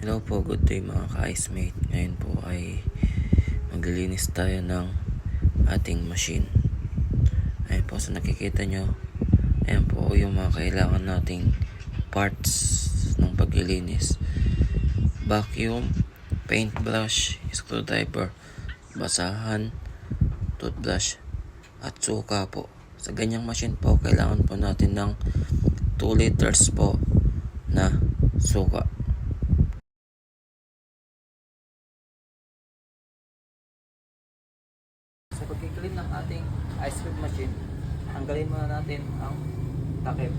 Hello po, good day mga ka-ice-mate. Ngayon po ay maglilinis tayo ng ating machine. Ayan po, sa nakikita nyo, ayan po yung mga kailangan nating parts ng paglilinis: vacuum, paintbrush, screwdriver, basahan, toothbrush, at suka po. Sa ganyang machine po, kailangan po natin ng 2 liters po na suka. Sa pag-clean ng ating ice cream machine, tanggalin muna natin ang takip.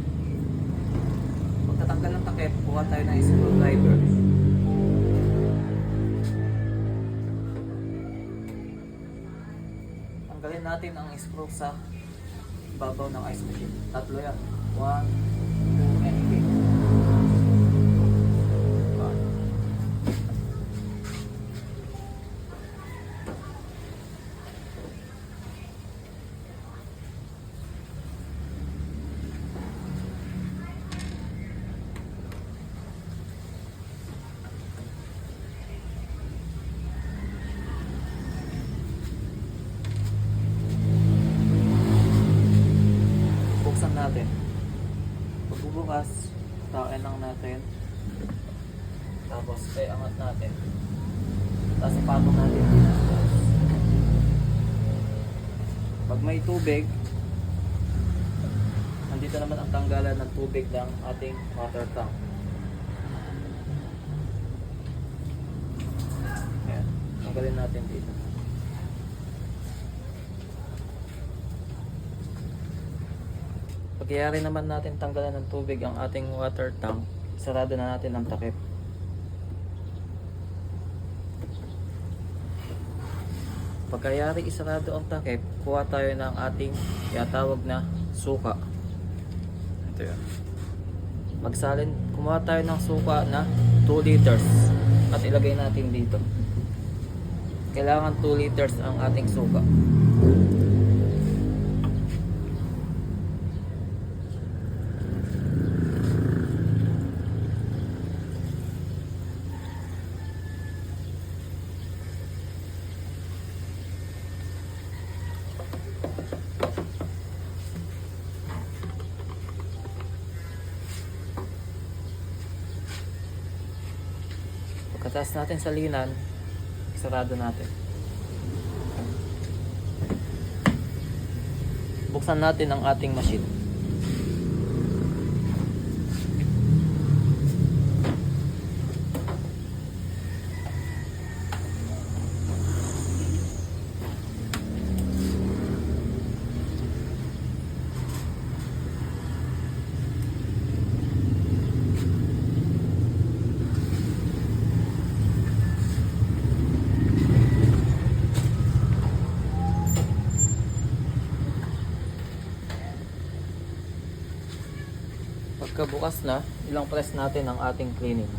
Pagtatanggal ng takip, kuha tayo ng screwdriver. Tanggalin natin ang screw sa babaw ng ice machine. Tatlo yan. 1, 2, and 3. Buksan natin. Pagbubukas, tain lang natin. Tapos angat natin. Tapos ipatong natin. Pag may tubig, nandito naman ang tanggalan ng tubig ng ating water tank. Ayan, tanggalin natin dito. Pagyayari naman natin tanggalan ng tubig ang ating water tank, sarado na natin ang takip. Pagkayari isarado ang takip, kuha tayo ng ating tinatawag na suka. Ito yun. Kumuha tayo ng suka na 2 liters at ilagay natin dito. Kailangan 2 liters ang ating suka. Pagkatapos natin salinan, isarado natin. Buksan natin ang ating machine. Pagkabukas na, ilang press natin ang ating cleaning.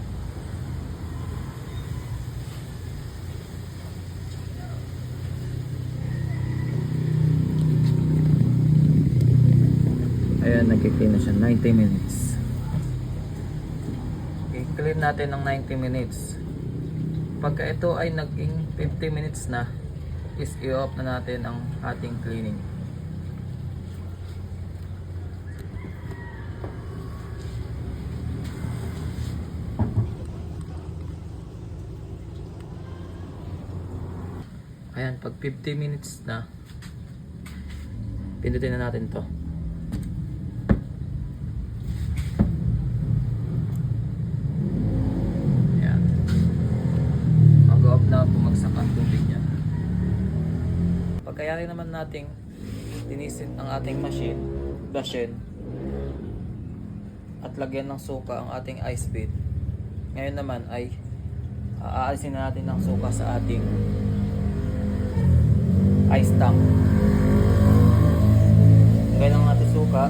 Ayan, nag-clean na siya. 90 minutes. I-clean natin ng 90 minutes. Pagka ito ay naging 50 minutes na, is i-off na natin ang ating cleaning. Ayan, pag 50 minutes na, pindutin na natin to. Ayan, mag-off na, bumagsak ang tubig niya. Pagkayari naman nating linisin ang ating machine, flushin, at lagyan ng suka ang ating ice bed. Ngayon naman ay aalisin na natin ang suka sa ating ice tank. Lagay lang natin suka.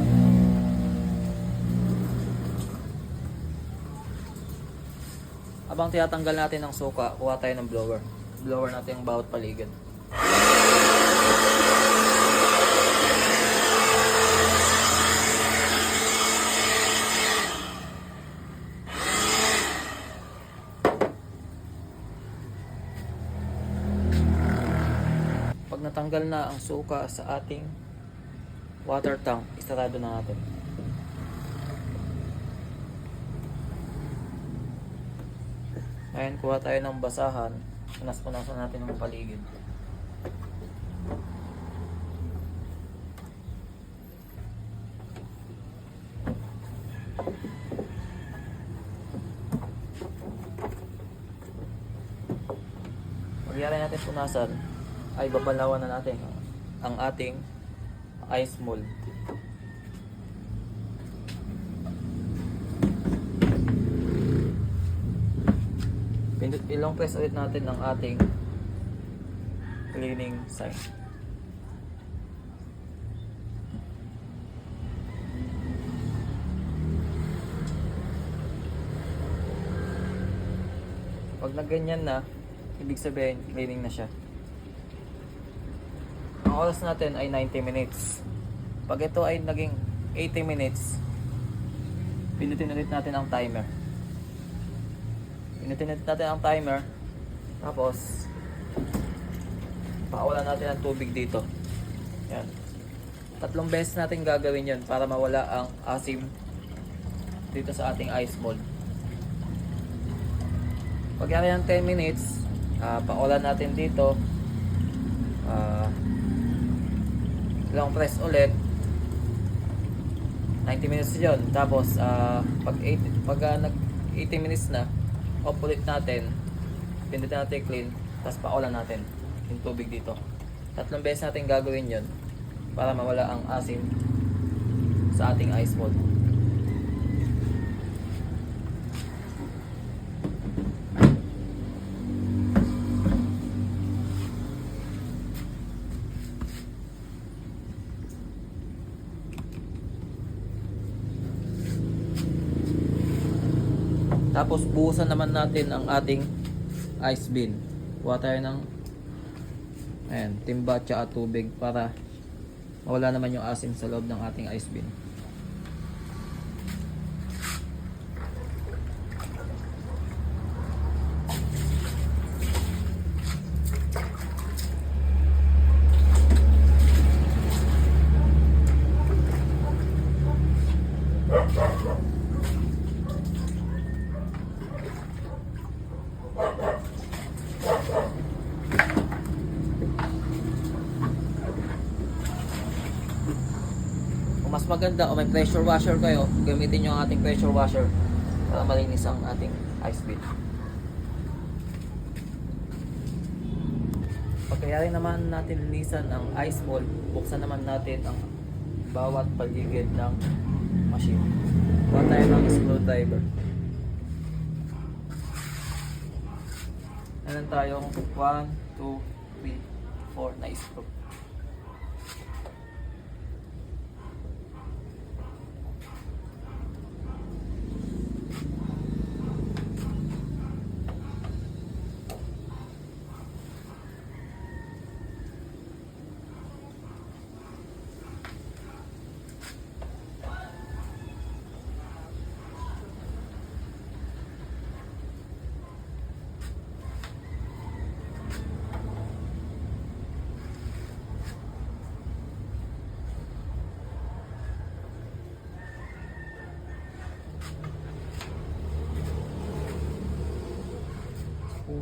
Habang tinatanggal natin ang suka, kuha tayo ng blower. Blower natin ang bawat paligid. natanggal na ang suka sa ating water tank, isarado na natin. Ngayon, kuha tayo ng basahan. Punas-punasan natin ang paligid. Pagyari natin punasan, ay babalawan na natin ang ating ice mold. Ilong press ulit natin ang ating cleaning sign. Pag nagganyan na, ibig sabihin cleaning na siya. Ang oras natin ay 90 minutes. Pag ito ay naging 80 minutes, pinutin ulit natin ang timer. Pinutin natin ang timer. Tapos pakawalan natin ang tubig dito. Yan. 3 beses natin gagawin yon para mawala ang asim dito sa ating ice mold. Pag yan 10 minutes, pakawalan natin dito. Long press ulit. 90 minutes yon. Tapos pag 80 minutes na, off ulit natin, pindutin natin clean, tapos pakawalan natin yung tubig dito. 3 beses natin gagawin yon para mawala ang asim sa ating ice mold. Tapos buhusan naman natin ang ating ice bin. Kuha tayo ng timba at tubig para mawala naman yung asim sa loob ng ating ice bin. Mas maganda o may pressure washer kayo, gamitin nyo ang ating pressure washer para malinis ang ating ice bin. Pagkayari naman natin linisan ang ice mold, buksan naman natin ang bawat paligid ng machine. Kuha tayo ng screwdriver. Meron tayong 1, 2, 3, 4 na screw.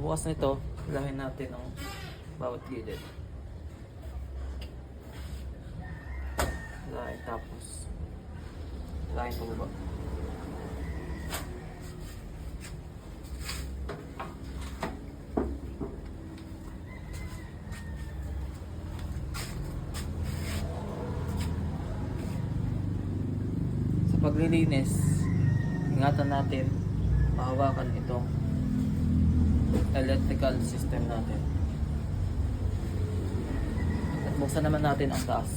Bukas nito, ilahin natin ang bawat gilid. Ilahin, tapos ilahin pababa. Sa paglilinis, ingatan natin mahawakan itong electrical system natin. At buksan naman natin ang taas.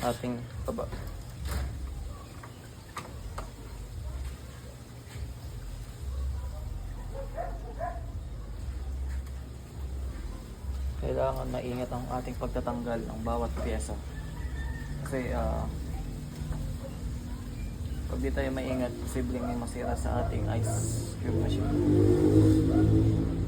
ating baba. Kailangan maingat ang ating pagtatanggal ng bawat pyesa. Kasi pag di tayo maingat, posibleng may masira sa ating ice cube machine.